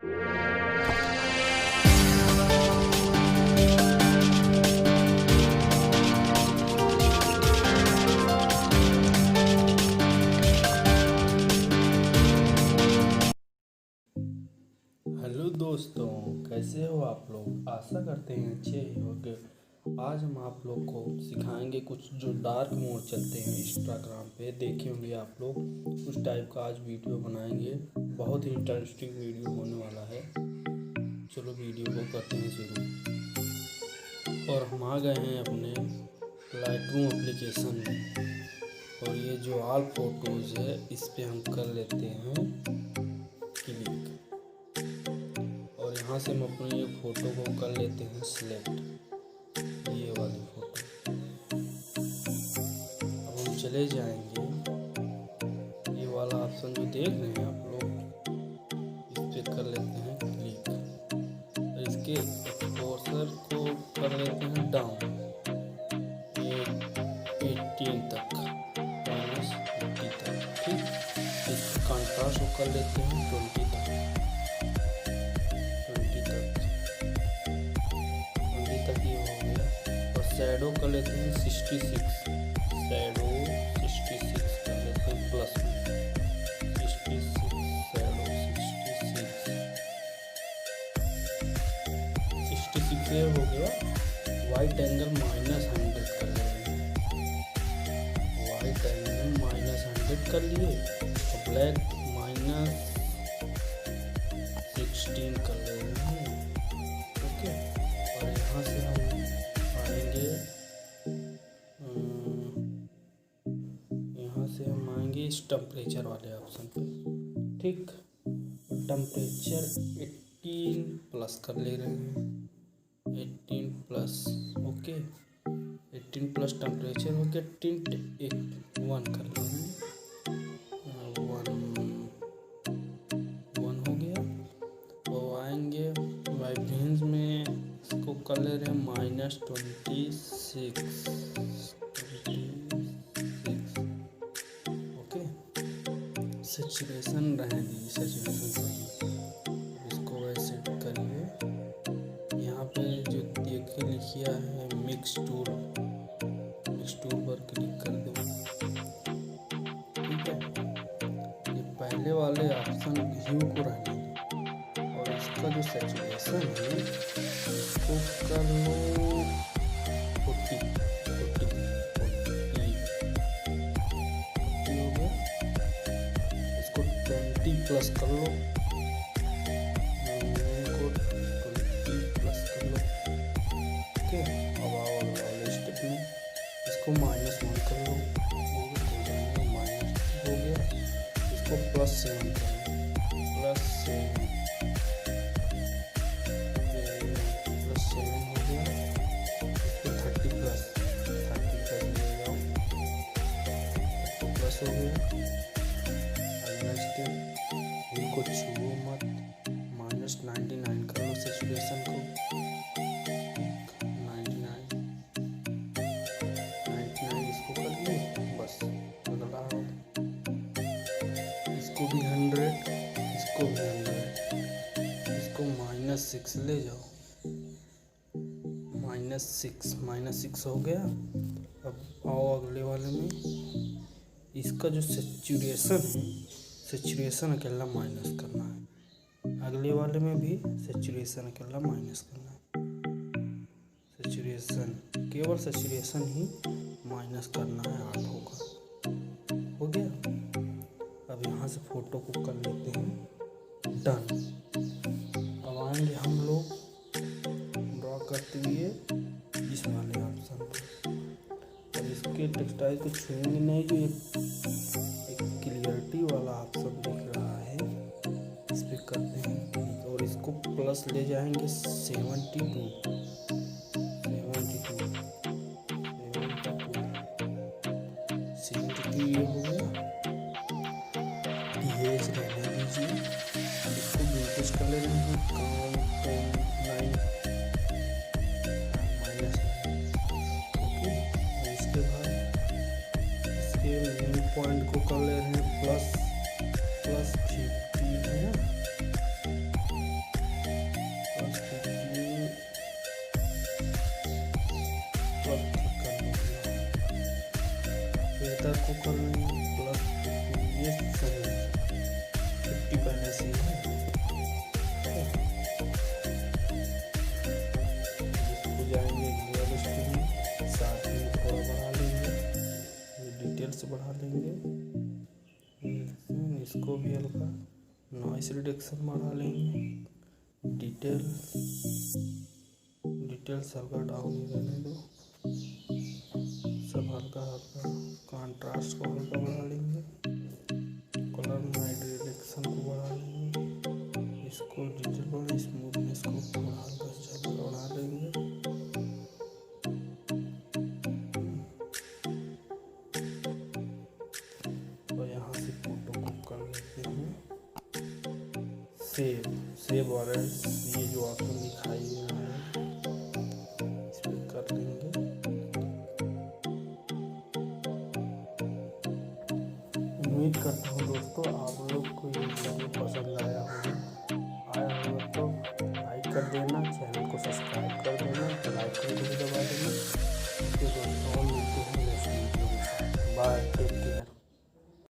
Hello दोस्तों, कैसे हो आप लोग। आशा करते हैं अच्छे ही होंगे। आज हम आप लोग को सिखाएंगे कुछ जो डार्क मोड चलते हैं इंस्टाग्राम पे, देखे होंगे आप लोग। उस टाइप का आज वीडियो बनाएंगे। बहुत ही इंटरेस्टिंग वीडियो होने वाला है। चलो वीडियो को करते हैं शुरू। और हम आ गए हैं अपने लाइटरूम एप्लीकेशन में। और ये जो ऑल फोटोज़ है इस पे हम कर लेते हैं क्लिक। और यहाँ से हम अपनी ये फ़ोटो को कर लेते हैं सिलेक्ट, ये वाली फ़ोटो। अब हम चले जाएंगे, ये वाला ऑप्शन जो देख रहे हैं आप लोग, इस पे कर लेते हैं क्लिक। और इसके एक्सपोजर को कर लेते हैं डाउन, ये 18 तक, -80 तक। ठीक, इसका कंट्रास्ट को कर लेते हैं 20 तक। शैडो कर लेते हैं 66, शैडो 66 कर लेते हैं प्लस में 66, शैडो 66 ये हो गया। वाइट एंगल -100 कर लेंगे, वाइट एंगल -100 कर लिए। और ब्लैक -16 कर लेंगे। ओके, और यहाँ से हम आएंगे इस टेम्परेचर वाले ऑप्शन पे। ठीक, टेम्परेचर 18 प्लस कर ले रहे हैं, 18 प्लस। ओके, 18 प्लस टेम्परेचर हो गया। टिंट 1 कर ले रहे हैं, 1 हो गया। तो आएंगे वाइब्रेंस में, इसको कर ले रहे हैं -26। सैचुरेशन रहने दीजिए, सैचुरेशन इसको वैसे करिए। यहाँ पे जो देखे लिखिया है मिक्स टूल पर क्लिक कर दो। ठीक है, ये पहले वाले ऑप्शन ह्यू को रहने दो। और इसका जो सैचुरेशन है इसको कर लो 40 प्लस कर लो, इनको 20 प्लस कर लो। ओके, अब आओ वाले स्टेप में, इसको -1 कर लो, माइनस हो गया। इसको +7 कर लो, +7 हो गया। इसको 30 प्लस ले जाओ, 30 प्लस हो गया। इनको छुओ मत, -99 कर लो सैचुरेशन को, 99 इसको कर लो बस। बदला इसको भी 100, इसको भी 100, इसको -6 ले जाओ, -6 हो गया। अब आओ अगले वाले में, इसका जो सैचुरेशन है, सैचुरेशन अकेला माइनस करना है। अगले वाले में भी सैचुरेशन अकेला माइनस करना है। सैचुरेशन, केवल सैचुरेशन ही माइनस करना है, 8 होगा। हो गया। अब यहाँ से फोटो को कर लेते हैं डन। अब आएंगे हम लोग ड्रॉ करते हुए इस वाले ऑप्शन पर। और इसके टेक्सटाइल को छूएंगे नहीं, जो एक क्लियरिटी वाला ऑप्शन दिख रहा है, इस पे करते हैं। और इसको प्लस ले जाएंगे 72 ये हो गया। इमेज रहने दीजिए, इसको ब्लूटूथ कर ले रहे हैं -9। ओके, इसके बाद इसके मेन पॉइंट को कर ले रहे हैं +50 है। को कर लेंगे प्लस, ये सही है, 50 पहले से है। इसको जाएंगे रियल स्ट्रिंग में, साथ में थोड़ा बढ़ा लेंगे, ये डिटेल्स बढ़ा लेंगे, इसको भी हल्का नॉइस रिडक्शन बढ़ा लेंगे, डिटेल्स हल्का डाउन ही रहने दो, सब हल्का हल्का, कंट्रास्ट को हल्का बढ़ा लेंगे, कलर नाइट रिडक्शन को बढ़ा लेंगे, इसको डिटेल बढ़ा, स्मूथनेस को थोड़ा हल्का से ज़्यादा बढ़ा लेंगे। तो यहाँ से फोटो को कर लेते हैं सेव और ये जो ऑप्शन दिखाई दे रहा है इस पर कर लेंगे। उम्मीद करता हूँ दोस्तों आप लोग को ये वीडियो पसंद आया होगा तो लाइक कर देना, चैनल को सब्सक्राइब कर देना, बेल आइकन को भी दबा देना। ओके दोस्तों, मिलते हैं नेक्स्ट वीडियो में, बाय।